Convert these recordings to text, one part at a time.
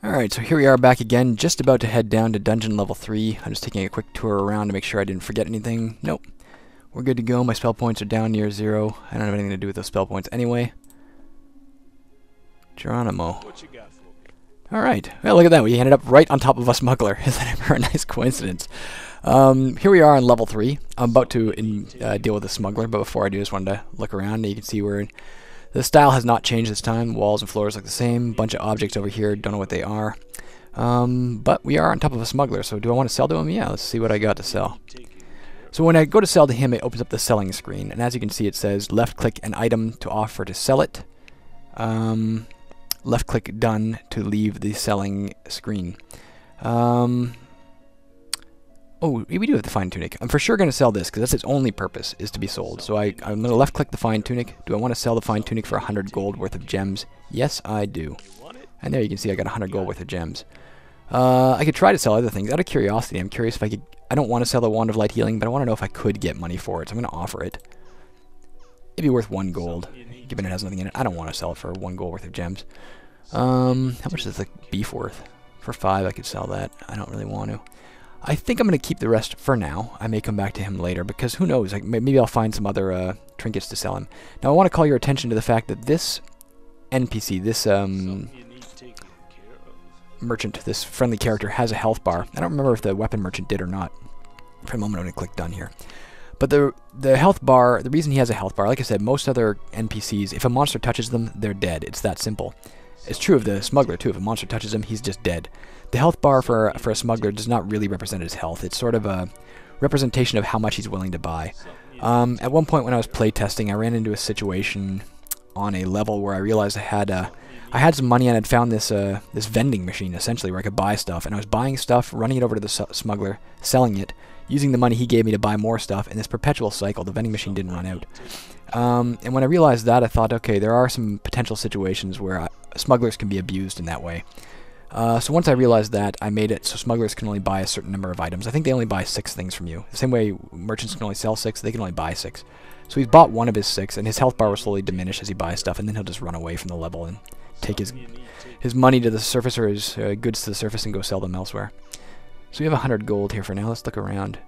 Alright, so here we are back again, just about to head down to dungeon level 3. I'm just taking a quick tour around to make sure I didn't forget anything. Nope. We're good to go. My spell points are down near 0. I don't have anything to do with those spell points anyway. Geronimo. Alright, well, look at that. We ended up right on top of a smuggler. Isn't that ever a nice coincidence? Here we are on level 3. I'm about to deal with a smuggler, but before I do, I just wanted to look around. You can see where the style has not changed this time. Walls and floors look the same. Bunch of objects over here. Don't know what they are. But we are on top of a smuggler, so do I want to sell to him? Yeah, let's see what I got to sell. So when I go to sell to him, it opens up the selling screen. And as you can see, it says left-click an item to offer to sell it. Left-click done to leave the selling screen. Oh, we do have the fine tunic. I'm for sure going to sell this, because that's its only purpose, is to be sold. So I'm going to left-click the fine tunic. Do I want to sell the fine tunic for 100 gold worth of gems? Yes, I do. And there you can see I got 100 gold worth of gems. I could try to sell other things. Out of curiosity, I'm curious if I could... I don't want to sell the Wand of Light Healing, but I want to know if I could get money for it, so I'm going to offer it. It'd be worth 1 gold, given it has nothing in it. I don't want to sell it for 1 gold worth of gems. How much is the beef worth? For 5, I could sell that. I don't really want to. I think I'm going to keep the rest for now. I may come back to him later, because who knows, like, maybe I'll find some other trinkets to sell him. Now I want to call your attention to the fact that this NPC, this merchant, this friendly character, has a health bar. I don't remember if the weapon merchant did or not. For a moment I'm going to click done here. But the health bar, the reason he has a health bar, like I said, most other NPCs, if a monster touches them, they're dead. It's that simple. It's true of the smuggler too. If a monster touches him, he's just dead. The health bar for a smuggler does not really represent his health. It's sort of a representation of how much he's willing to buy. At one point when I was playtesting, I ran into a situation on a level where I realized I had some money and I'd found this this vending machine, essentially, where I could buy stuff. And I was buying stuff, running it over to the smuggler, selling it, using the money he gave me to buy more stuff, in this perpetual cycle. The vending machine didn't run out. And when I realized that, I thought, okay, there are some potential situations where smugglers can be abused in that way. So once I realized that, I made it so smugglers can only buy a certain number of items. I think they only buy 6 things from you. The same way merchants can only sell 6, they can only buy 6. So he's bought 1 of his 6, and his health bar will slowly diminish as he buys stuff, and then he'll just run away from the level and take his money to the surface, or his goods to the surface, and go sell them elsewhere. So we have 100 gold here for now. Let's look around.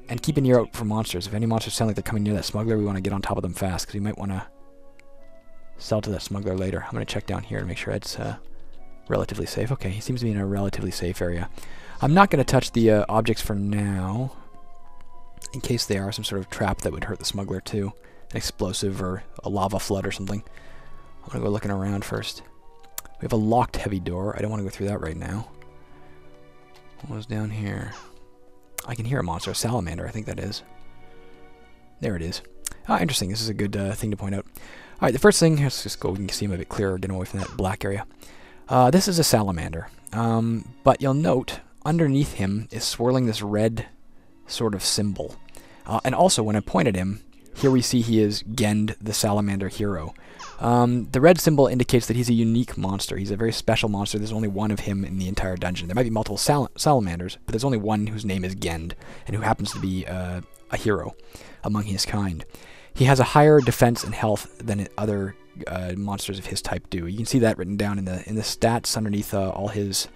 And keep an ear out for monsters. If any monsters sound like they're coming near that smuggler, we want to get on top of them fast, because we might want to sell to that smuggler later. I'm going to check down here to make sure it's relatively safe. Okay, he seems to be in a relatively safe area. I'm not going to touch the objects for now, in case they are some sort of trap that would hurt the smuggler too. An explosive or a lava flood or something. I'm going to go looking around first. We have a locked heavy door. I don't want to go through that right now. What was down here? I can hear a monster. A salamander, I think that is. There it is. Ah, interesting. This is a good thing to point out. Alright, the first thing, let's just go, we can see him a bit clearer, get away from that black area. This is a salamander. But you'll note, underneath him is swirling this red sort of symbol. And also, when I point at him, here we see he is Gend, the salamander hero. The red symbol indicates that he's a unique monster. He's a very special monster. There's only 1 of him in the entire dungeon. There might be multiple salamanders, but there's only 1 whose name is Gend, and who happens to be a hero among his kind. He has a higher defense and health than other monsters of his type do. You can see that written down in the stats underneath all his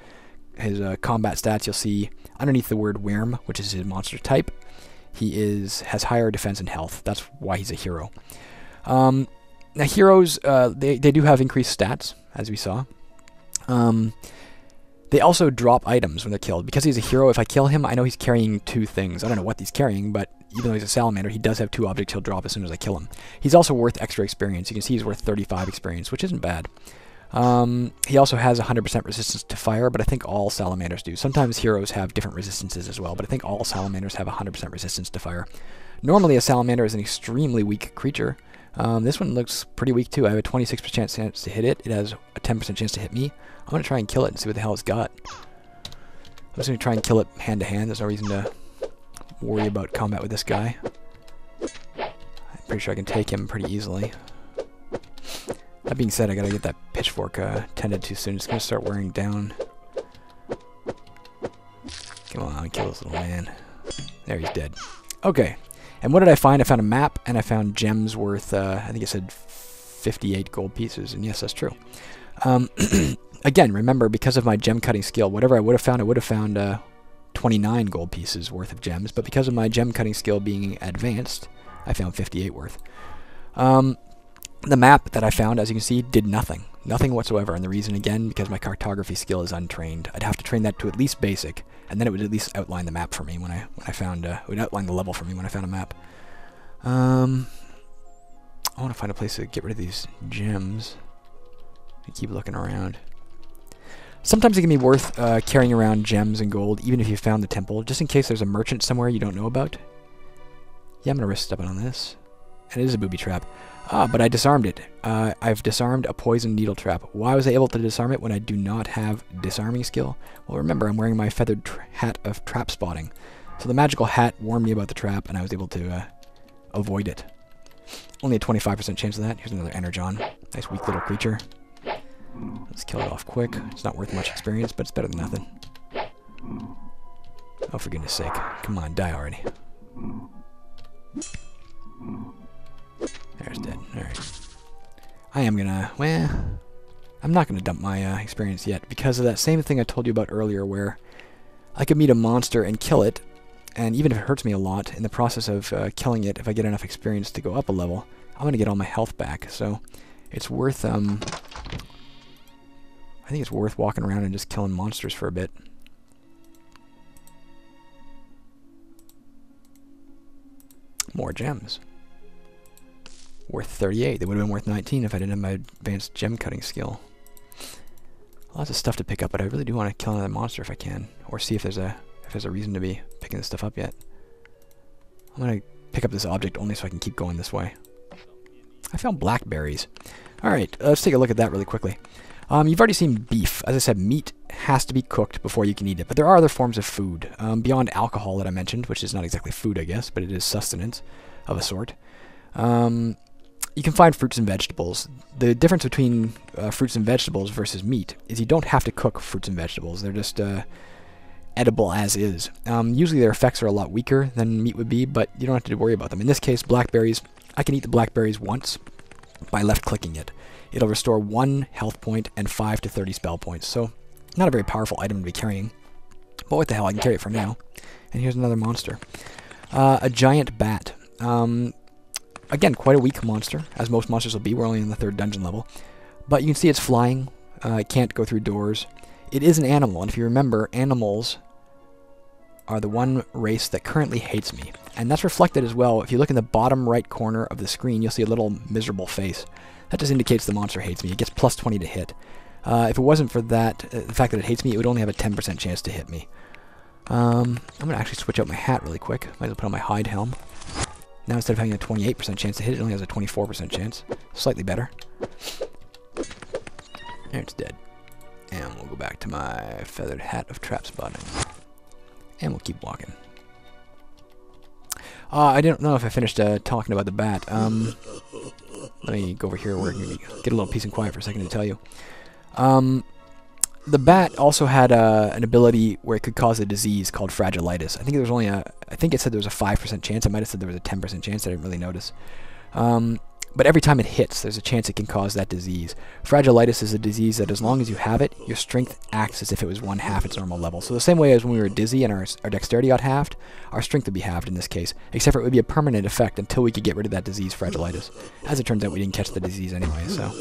combat stats. You'll see underneath the word Wyrm, which is his monster type, he has higher defense and health. That's why he's a hero. Now heroes, they do have increased stats, as we saw. They also drop items when they're killed. Because he's a hero, if I kill him, I know he's carrying 2 things. I don't know what he's carrying, but even though he's a salamander, he does have 2 objects he'll drop as soon as I kill him. He's also worth extra experience. You can see he's worth 35 experience, which isn't bad. He also has 100% resistance to fire, but I think all salamanders do. Sometimes heroes have different resistances as well, but I think all salamanders have 100% resistance to fire. Normally a salamander is an extremely weak creature. This one looks pretty weak too. I have a 26% chance to hit it. It has a 10% chance to hit me. I'm going to try and kill it and see what the hell it's got. I'm just going to try and kill it hand to hand. There's no reason to worry about combat with this guy. I'm pretty sure I can take him pretty easily. That being said, I gotta get that pitchfork tended to soon. It's going to start wearing down. Come on, kill this little man. There, he's dead. Okay. And what did I find? I found a map, and I found gems worth, I think it said 58 gold pieces, and yes, that's true. Again, remember, because of my gem cutting skill, whatever I would have found 29 gold pieces worth of gems, but because of my gem cutting skill being advanced, I found 58 worth. The map that I found, as you can see, did nothing. Nothing whatsoever, and the reason, again, because my cartography skill is untrained. I'd have to train that to at least basic, and then it would at least outline the map for me when I found, it would outline the level for me when I found a map. I want to find a place to get rid of these gems. I keep looking around. Sometimes it can be worth carrying around gems and gold, even if you found the temple, just in case there's a merchant somewhere you don't know about. Yeah, I'm going to risk stepping on this. And it is a booby trap. But I disarmed it. I've disarmed a poison needle trap. Why was I able to disarm it when I do not have disarming skill? Well, remember, I'm wearing my feathered hat of trap spotting. So the magical hat warned me about the trap, and I was able to avoid it. Only a 25% chance of that. Here's another energon. Nice weak little creature. Let's kill it off quick. It's not worth much experience, but it's better than nothing. Oh, for goodness sake. Come on, die already. There's dead. Alright. I am gonna... well... I'm not gonna dump my experience yet, because of that same thing I told you about earlier, where I could meet a monster and kill it, and even if it hurts me a lot, in the process of killing it, if I get enough experience to go up a level, I'm gonna get all my health back, so it's worth, I think it's worth walking around and just killing monsters for a bit. More gems. Worth 38. They would have been worth 19 if I didn't have my advanced gem cutting skill. Lots of stuff to pick up, but I really do want to kill another monster if I can, or see if there's a reason to be picking this stuff up yet. I'm gonna pick up this object only so I can keep going this way. I found blackberries. All right, let's take a look at that really quickly. You've already seen beef. As I said, meat has to be cooked before you can eat it, but there are other forms of food beyond alcohol that I mentioned, which is not exactly food, I guess, but it is sustenance of a sort. You can find fruits and vegetables. The difference between fruits and vegetables versus meat is you don't have to cook fruits and vegetables. They're just edible as is. Usually their effects are a lot weaker than meat would be, but you don't have to worry about them. In this case, blackberries, I can eat the blackberries once by left-clicking it. It'll restore 1 health point and 5 to 30 spell points, so not a very powerful item to be carrying. But what the hell, I can carry it for now. And here's another monster. A giant bat. Again, quite a weak monster, as most monsters will be. We're only in the 3rd dungeon level. But you can see it's flying. It can't go through doors. It is an animal, and if you remember, animals are the one race that currently hates me. And that's reflected as well. If you look in the bottom right corner of the screen, you'll see a little miserable face. That just indicates the monster hates me. It gets plus 20 to hit. If it wasn't for that, the fact that it hates me, it would only have a 10% chance to hit me. I'm going to actually switch out my hat really quick. Might as well put on my hide helm. Now instead of having a 28% chance to hit, it only has a 24% chance. Slightly better. There, it's dead. And we'll go back to my feathered hat of trap spotting. And we'll keep walking. I don't know if I finished talking about the bat. Let me go over here where I can get a little peace and quiet for a second to tell you. The bat also had an ability where it could cause a disease called fragilitis. I think there was only I think it said there was a 5% chance. I might have said there was a 10% chance. I didn't really notice. But every time it hits, there's a chance it can cause that disease. Fragilitis is a disease that as long as you have it, your strength acts as if it was 1/2 its normal level. So the same way as when we were dizzy and our dexterity got halved, our strength would be halved in this case. Except for it would be a permanent effect until we could get rid of that disease, fragilitis. As it turns out, we didn't catch the disease anyway, so...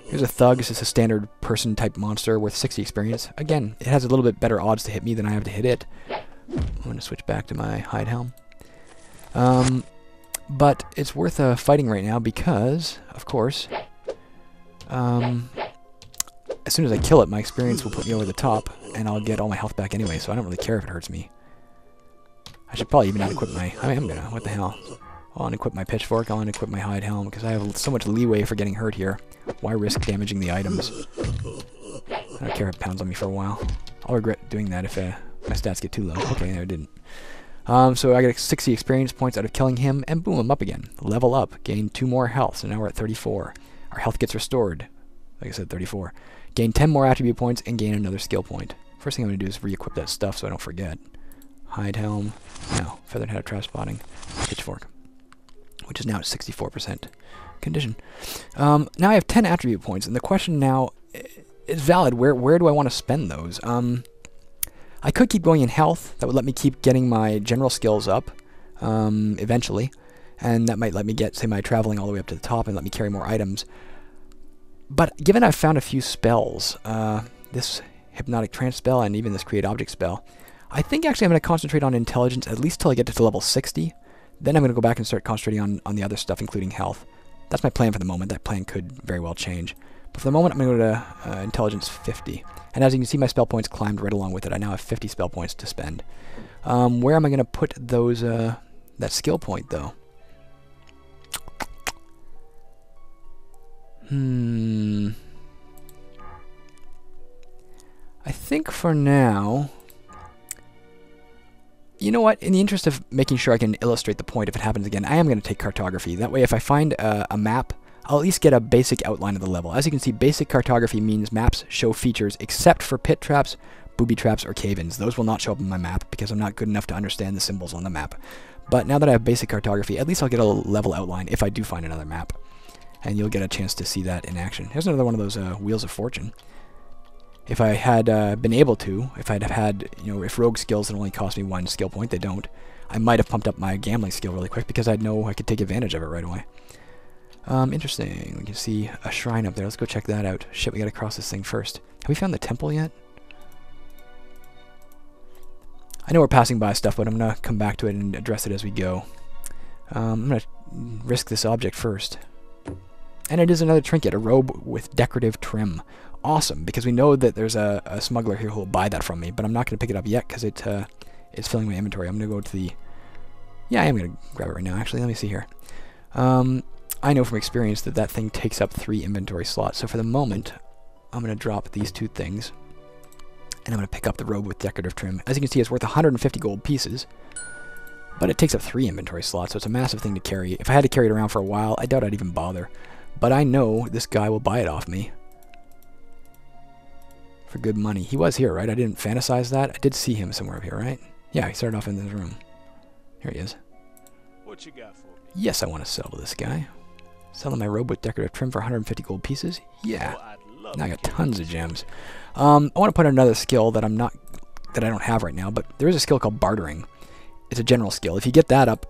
Here's a thug. This is a standard person-type monster worth 60 experience. Again, it has a little bit better odds to hit me than I have to hit it. I'm going to switch back to my hide helm. But it's worth fighting right now because, of course, as soon as I kill it, my experience will put me over the top, and I'll get all my health back anyway, so I don't really care if it hurts me. I should probably even not equip my... I mean, I'm gonna... What the hell? I'll unequip my pitchfork, I'll unequip my hide helm, because I have so much leeway for getting hurt here. Why risk damaging the items? I don't care if it pounds on me for a while. I'll regret doing that if my stats get too low. Okay, no, I didn't. So I got 60 experience points out of killing him, and boom, I'm up again. Level up, gain 2 more health, so now we're at 34. Our health gets restored. Like I said, 34. Gain 10 more attribute points, and gain another skill point. First thing I'm going to do is re-equip that stuff so I don't forget. Hide helm, no, feathered head of trap spotting, pitchfork, which is now at 64% condition. Now I have 10 attribute points, and the question now it's valid. Where do I want to spend those? I could keep going in health. That would let me keep getting my general skills up eventually. And that might let me get, say, my traveling all the way up to the top and let me carry more items. But given I've found a few spells, this Hypnotic Trance spell and even this Create Object spell, I think actually I'm going to concentrate on intelligence at least till I get to level 60. Then I'm going to go back and start concentrating on the other stuff, including health. That's my plan for the moment. That plan could very well change. But for the moment, I'm going to go to intelligence 50. And as you can see, my spell points climbed right along with it. I now have 50 spell points to spend. Where am I going to put those that skill point, though? I think for now, you know what, in the interest of making sure I can illustrate the point if it happens again, I am going to take cartography. That way if I find a map, I'll at least get a basic outline of the level. As you can see, basic cartography means maps show features except for pit traps, booby traps, or cave-ins. Those will not show up on my map because I'm not good enough to understand the symbols on the map. But now that I have basic cartography, at least I'll get a level outline if I do find another map. And you'll get a chance to see that in action. Here's another one of those Wheels of Fortune. If I had been able to, if I'd have had, if rogue skills that only cost me 1 skill point, they don't, I might have pumped up my gambling skill really quick because I'd know I could take advantage of it right away. Interesting. We can see a shrine up there. Let's go check that out. Shit, we gotta cross this thing first. Have we found the temple yet? I know we're passing by stuff, but I'm gonna come back to it and address it as we go. I'm gonna risk this object first. And it is another trinket, a robe with decorative trim. Awesome, because we know that there's a smuggler here who will buy that from me, but I'm not going to pick it up yet because it's filling my inventory. I'm going to go to the... Yeah, I am going to grab it right now, actually. Let me see here. I know from experience that that thing takes up 3 inventory slots, so for the moment, I'm going to drop these 2 things, and I'm going to pick up the robe with decorative trim. As you can see, it's worth 150 gold pieces, but it takes up 3 inventory slots, so it's a massive thing to carry. If I had to carry it around for a while, I doubt I'd even bother. But I know this guy will buy it off me for good money. He was here, right? I didn't fantasize that. I did see him somewhere up here, right? Yeah, he started off in this room. Here he is. What you got for me? Yes, I want to sell to this guy. Selling my robe with decorative trim for 150 gold pieces? Yeah. Now I got tons of gems. I want to put another skill that I don't have right now, but there is a skill called bartering. It's a general skill. If you get that up,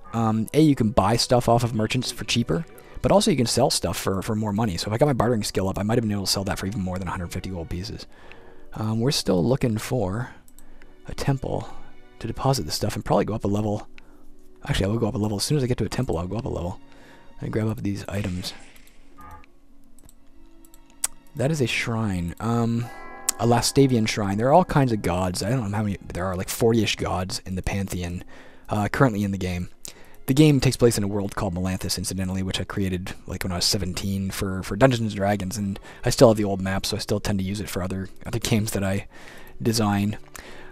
you can buy stuff off of merchants for cheaper. But also you can sell stuff for more money. So if I got my bartering skill up, I might have been able to sell that for even more than 150 gold pieces. We're still looking for a temple to deposit this stuff and probably go up a level. Actually, I will go up a level. As soon as I get to a temple, I'll go up a level. And grab up these items. That is a shrine. A Lastavian shrine. There are all kinds of gods. I don't know how many. There are like 40-ish gods in the Pantheon currently in the game. The game takes place in a world called Melanthus, incidentally, which I created like when I was 17 for Dungeons & Dragons, and I still have the old map, so I still tend to use it for other games that I design.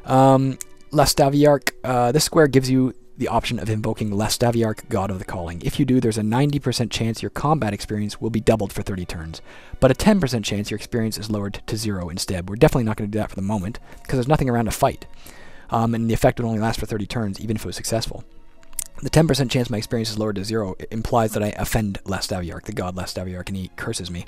Lastaviarch, this square gives you the option of invoking Lastaviarch, God of the Calling. If you do, there's a 90% chance your combat experience will be doubled for 30 turns, but a 10% chance your experience is lowered to 0 instead. We're definitely not going to do that for the moment, because there's nothing around to fight, and the effect would only last for 30 turns, even if it was successful. The 10% chance my experience is lowered to 0 implies that I offend Lastaviarch, the god Lastaviarch, and he curses me.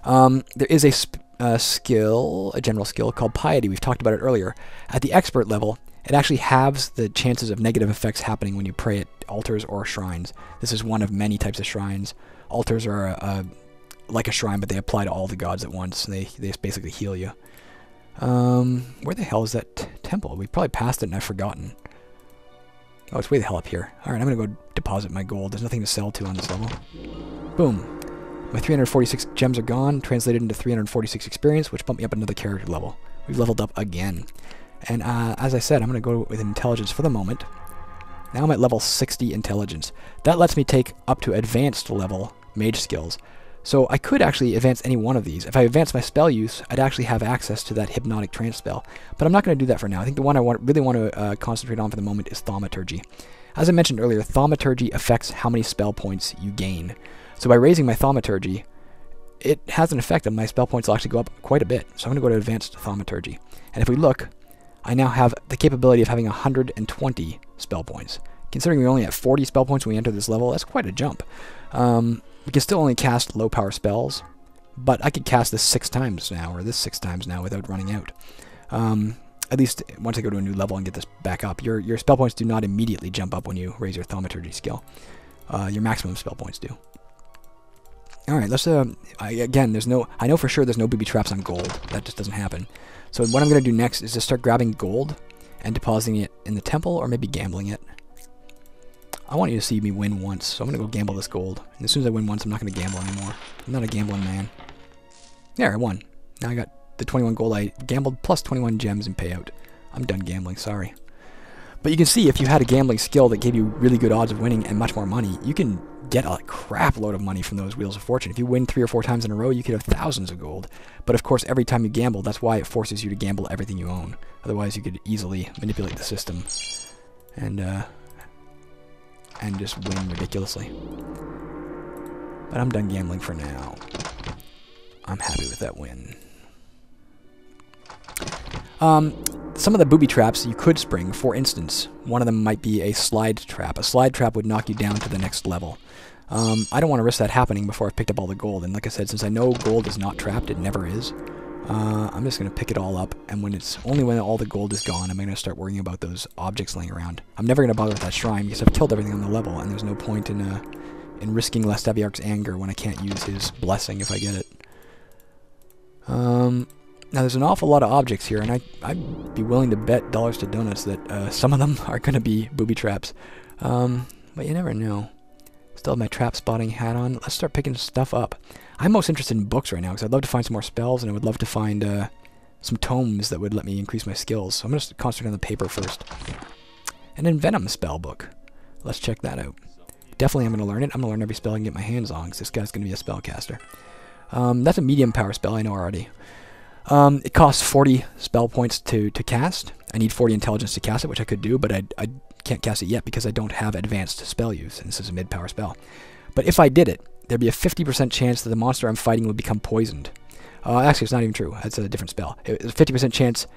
There is a skill, a general skill, called Piety. We've talked about it earlier. At the expert level, it actually halves the chances of negative effects happening when you pray at altars or shrines. This is one of many types of shrines. Altars are like a shrine, but they apply to all the gods at once. And they basically heal you. Where the hell is that temple? We probably passed it and I've forgotten. Oh, it's way the hell up here. Alright, I'm going to go deposit my gold. There's nothing to sell to on this level. Boom. My 346 gems are gone, translated into 346 experience, which bumped me up another character level. We've leveled up again. And as I said, I'm going to go with intelligence for the moment. Now I'm at level 60 intelligence. That lets me take up to advanced level mage skills. So I could actually advance any one of these. If I advance my spell use, I'd actually have access to that hypnotic trance spell. But I'm not going to do that for now. I think the one I really want to concentrate on for the moment is thaumaturgy. As I mentioned earlier, thaumaturgy affects how many spell points you gain. So by raising my thaumaturgy, it has an effect on my spell points will actually go up quite a bit. So I'm going to go to advanced thaumaturgy. And if we look, I now have the capability of having 120 spell points. Considering we only have 40 spell points when we enter this level, that's quite a jump. We can still only cast low power spells, but I could cast this 6 times now, or this 6 times now, without running out. At least once I go to a new level and get this back up. Your spell points do not immediately jump up when you raise your thaumaturgy skill. Your maximum spell points do. Alright, let's, again, I know for sure there's no booby traps on gold. That just doesn't happen. So what I'm going to do next is just start grabbing gold and depositing it in the temple, or maybe gambling it. I want you to see me win once, so I'm going to go gamble this gold. And as soon as I win once, I'm not going to gamble anymore. I'm not a gambling man. There, I won. Now I got the 21 gold I gambled, plus 21 gems in payout. I'm done gambling, sorry. But you can see, if you had a gambling skill that gave you really good odds of winning and much more money, you can get a crap load of money from those Wheels of Fortune. If you win 3 or 4 times in a row, you could have thousands of gold. But of course, every time you gamble, that's why it forces you to gamble everything you own. Otherwise, you could easily manipulate the system and just win ridiculously. But I'm done gambling for now. I'm happy with that win. Some of the booby traps you could spring, for instance, one of them might be a slide trap. A slide trap would knock you down to the next level. I don't want to risk that happening before I've picked up all the gold, and like I said, since I know gold is not trapped, it never is, I'm just going to pick it all up, and when all the gold is gone, I'm going to start worrying about those objects laying around. I'm never going to bother with that shrine, because I've killed everything on the level, and there's no point in risking Lestaviarch's anger when I can't use his blessing if I get it. Now, there's an awful lot of objects here, and I'd be willing to bet dollars to donuts that some of them are going to be booby traps. But you never know. Still have my trap spotting hat on. Let's start picking stuff up. I'm most interested in books right now, because I'd love to find some more spells, and I would love to find some tomes that would let me increase my skills. So I'm going to concentrate on the paper first. And then Venom spell book. Let's check that out. Definitely I'm going to learn it. I'm going to learn every spell I can get my hands on, because this guy's going to be a spellcaster. That's a medium power spell, I know already. It costs 40 spell points to cast. I need 40 intelligence to cast it, which I could do, but I can't cast it yet because I don't have advanced spell use, and this is a mid-power spell. But if I did it, there'd be a 50% chance that the monster I'm fighting would become poisoned. Actually, it's not even true. That's a different spell. It's a 50% chance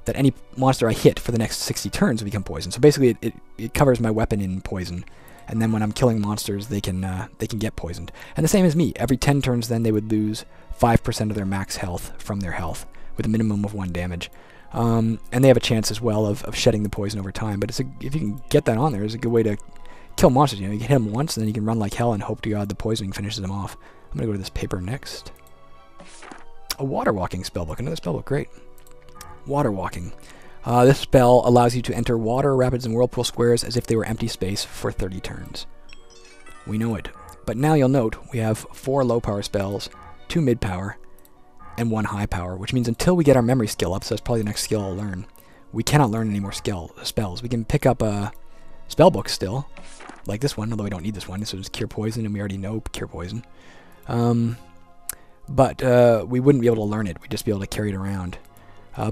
that any monster I hit for the next 60 turns will become poisoned. So basically, it covers my weapon in poison. And then when I'm killing monsters, they can get poisoned. And the same as me. Every 10 turns, then they would lose 5% of their max health from their health, with a minimum of 1 damage. And they have a chance as well of shedding the poison over time. But if you can get that on there, it's a good way to kill monsters. You know, you can hit them once, and then you can run like hell and hope to God the poisoning finishes them off. I'm gonna go to this paper next. A water walking spellbook. Another spellbook. Great. Water walking. This spell allows you to enter water, rapids, and whirlpool squares as if they were empty space for 30 turns. We know it. But now you'll note we have 4 low power spells, 2 mid power, and 1 high power, which means until we get our memory skill up, so that's probably the next skill I'll learn, we cannot learn any more spells. We can pick up spell books still, like this one, although we don't need this one. This one's Cure Poison, and we already know Cure Poison. But we wouldn't be able to learn it. We'd just be able to carry it around.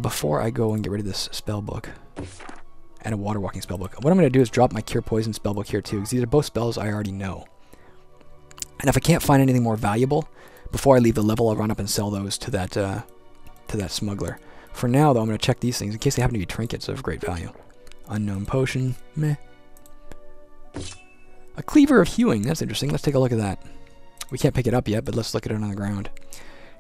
Before I go and get rid of this spell book and a water walking spell book, what I'm going to do is drop my Cure Poison spell book here too, because these are both spells I already know. And if I can't find anything more valuable before I leave the level, I'll run up and sell those to that smuggler. For now, though, I'm going to check these things in case they happen to be trinkets of great value. Unknown potion, meh. A cleaver of hewing, that's interesting. Let's take a look at that. We can't pick it up yet, but let's look at it on the ground.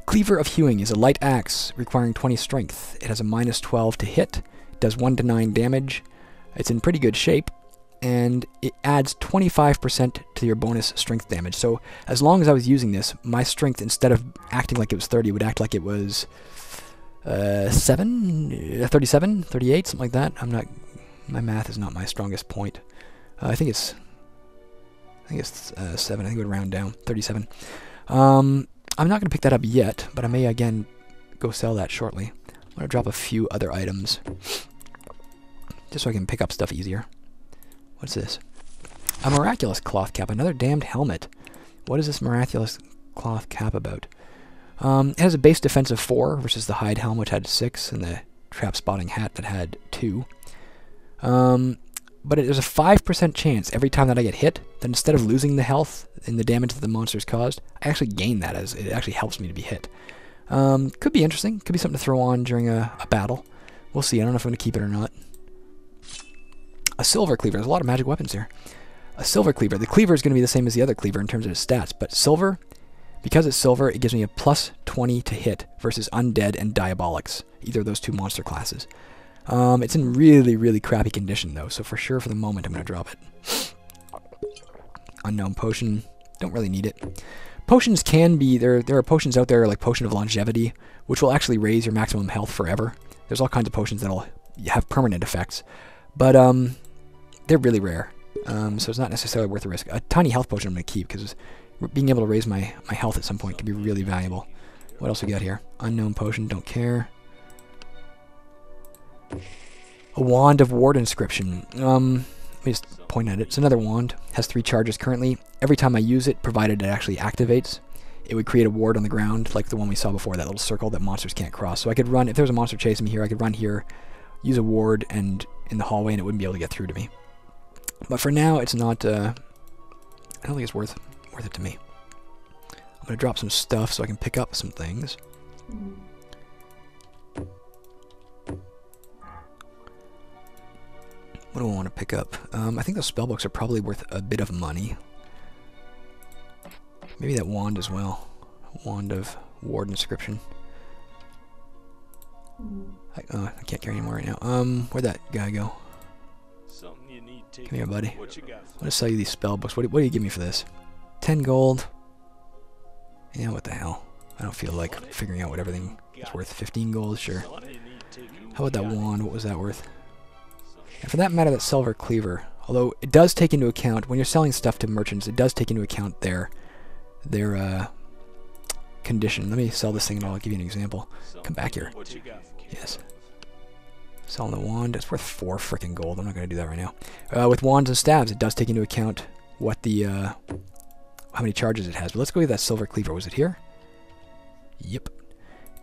Cleaver of Hewing is a light axe requiring 20 strength. It has a -12 to hit, does 1 to 9 damage. It's in pretty good shape, and it adds 25% to your bonus strength damage. So as long as I was using this, my strength, instead of acting like it was 30, would act like it was 37, 38, something like that. My math is not my strongest point. I think it's 7. I think it would round down. 37. I'm not going to pick that up yet, but I may again go sell that shortly. I'm going to drop a few other items just so I can pick up stuff easier. What's this? A miraculous cloth cap. Another damned helmet. What is this miraculous cloth cap about? It has a base defense of 4 versus the hide helm, which had 6, and the trap spotting hat that had 2. But there's a 5% chance every time that I get hit that instead of losing the health and the damage that the monster's caused, I actually gain that, as it actually helps me to be hit. Could be interesting. Could be something to throw on during a battle. We'll see. I don't know if I'm going to keep it or not. A silver cleaver. There's a lot of magic weapons here. A silver cleaver. The cleaver is going to be the same as the other cleaver in terms of its stats, but silver, Because it's silver, it gives me a plus 20 to hit versus Undead and Diabolics, either of those two monster classes. It's in really, really crappy condition, though, so for sure for the moment I'm going to drop it. Unknown Potion. Don't really need it. Potions can be... There are potions out there like Potion of Longevity, which will actually raise your maximum health forever. There's all kinds of potions that'll have permanent effects. But they're really rare, so it's not necessarily worth the risk. A tiny health potion I'm going to keep, because being able to raise my health at some point can be really valuable. What else we got here? Unknown Potion, don't care. A Wand of Ward Inscription. Let me just point at it. It's another wand. Has 3 charges currently. Every time I use it, provided it actually activates, it would create a ward on the ground, like the one we saw before, that little circle that monsters can't cross. So I could run, if there was a monster chasing me here, I could run here, use a ward and in the hallway, and it wouldn't be able to get through to me. But for now, it's not, I don't think it's worth it to me. I'm going to drop some stuff so I can pick up some things. What do I want to pick up? I think those spellbooks are probably worth a bit of money. Maybe that wand as well. Wand of Ward Inscription. I can't carry anymore right now. Where'd that guy go? Come here, buddy. I'm gonna sell you these spellbooks. What do you give me for this? 10 gold. Yeah, what the hell? I don't feel like figuring out what everything is worth. 15 gold, sure. How about that wand? What was that worth? And for that matter, that silver cleaver. Although it does take into account, when you're selling stuff to merchants, it does take into account their condition. Let me sell this thing and I'll give you an example. Come back here. Yes. Selling the wand. It's worth 4 frickin' gold. I'm not going to do that right now. With wands and staves, it does take into account what the how many charges it has. But let's go get that silver cleaver. Was it here? Yep.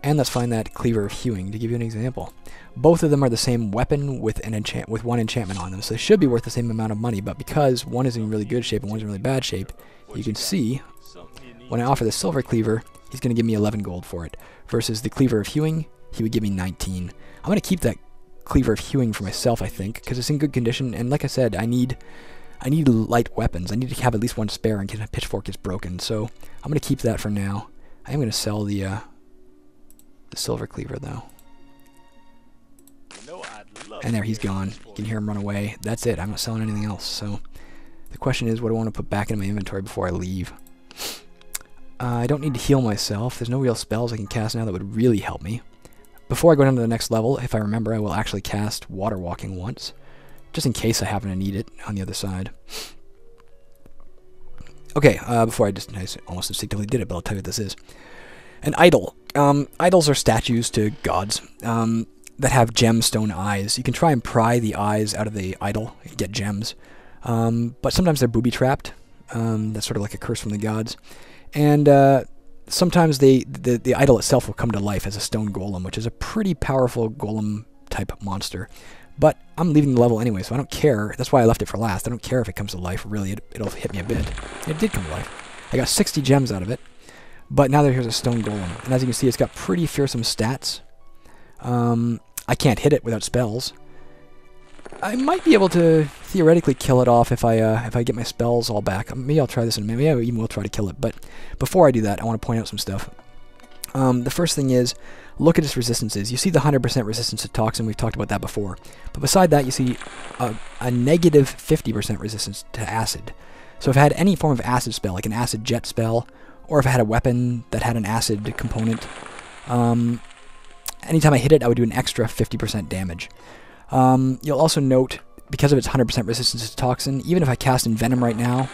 And let's find that cleaver of hewing to give you an example. Both of them are the same weapon with one enchantment on them, so they should be worth the same amount of money. But because one is in really good shape and one's in really bad shape, you can see when I offer the silver cleaver, he's going to give me 11 gold for it. Versus the cleaver of hewing, he would give me 19. I'm going to keep that cleaver of hewing for myself, I think, because it's in good condition. And like I said, I need light weapons. I need to have at least one spare in case my pitchfork is broken. So I'm going to keep that for now. I am going to sell the silver cleaver though. And there, he's gone. You can hear him run away. That's it. I'm not selling anything else. So the question is, what do I want to put back in my inventory before I leave? I don't need to heal myself. There's no real spells I can cast now that would really help me. Before I go down to the next level, if I remember, I will actually cast Water Walking once, just in case I happen to need it on the other side. Okay, before I almost instinctively did it, but I'll tell you what this is. An idol. Idols are statues to gods that have gemstone eyes. You can try and pry the eyes out of the idol and get gems, but sometimes they're booby-trapped. That's sort of like a curse from the gods. And sometimes the idol itself will come to life as a stone golem, which is a pretty powerful golem-type monster. But I'm leaving the level anyway, so I don't care. That's why I left it for last. I don't care if it comes to life. Really, it'll hit me a bit. It did come to life. I got 60 gems out of it. But now here's a stone golem. And as you can see, it's got pretty fearsome stats. I can't hit it without spells. I might be able to theoretically kill it off if I get my spells all back. Maybe I'll try this in a minute. Maybe I even will try to kill it. But before I do that, I want to point out some stuff. The first thing is, look at its resistances. You see the 100% resistance to toxin. We've talked about that before. But beside that, you see a negative 50% resistance to acid. So if I had any form of acid spell, like an acid jet spell, or if I had a weapon that had an acid component, anytime I hit it, I would do an extra 50% damage. You'll also note, because of its 100% resistance to toxin, even if I cast Envenom right now,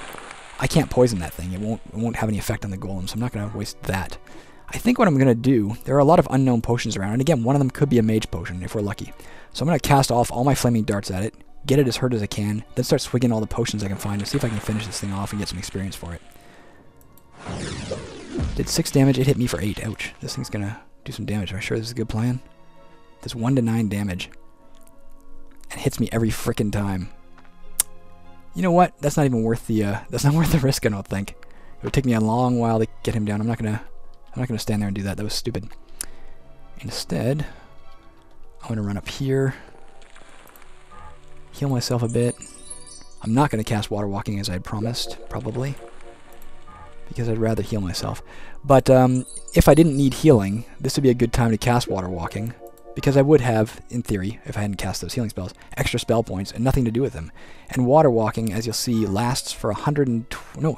I can't poison that thing. It won't have any effect on the golem, so I'm not going to waste that. I think what I'm going to do, there are a lot of unknown potions around, and again, one of them could be a mage potion, if we're lucky. So I'm going to cast off all my flaming darts at it, get it as hurt as I can, then start swigging all the potions I can find, and see if I can finish this thing off and get some experience for it. Did 6 damage, it hit me for 8. Ouch. This thing's going to do some damage. Am I sure this is a good plan? Does 1 to 9 damage. And hits me every frickin' time. You know what? That's not even worth the that's not worth the risk, I don't think. It would take me a long while to get him down. I'm not gonna stand there and do that. That was stupid. Instead, I'm gonna run up here. Heal myself a bit. I'm not gonna cast Water Walking as I had promised, probably. because I'd rather heal myself. But if I didn't need healing, this would be a good time to cast Water Walking, because I would have, in theory, if I hadn't cast those healing spells, extra spell points and nothing to do with them. And Water Walking, as you'll see, lasts for it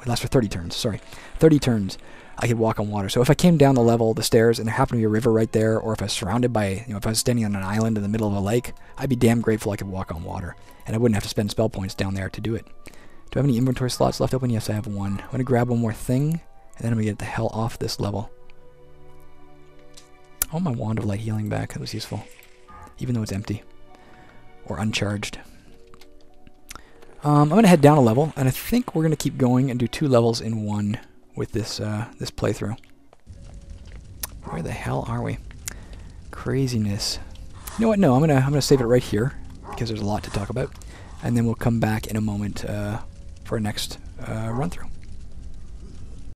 lasts for 30 turns, sorry. 30 turns I could walk on water. So if I came down the stairs, and there happened to be a river right there, or if I was surrounded by, if I was standing on an island in the middle of a lake, I'd be damn grateful I could walk on water. And I wouldn't have to spend spell points down there to do it. Do I have any inventory slots left open? Yes, I have one. I'm going to grab one more thing, and then I'm going to get the hell off this level. Oh, my Wand of Light Healing back. That was useful. Even though it's empty. Or uncharged. I'm going to head down a level, and I think we're going to keep going and do 2 levels in one with this this playthrough. Where the hell are we? Craziness. You know what? No, I'm gonna save it right here because there's a lot to talk about, and then we'll come back in a moment for our next run through.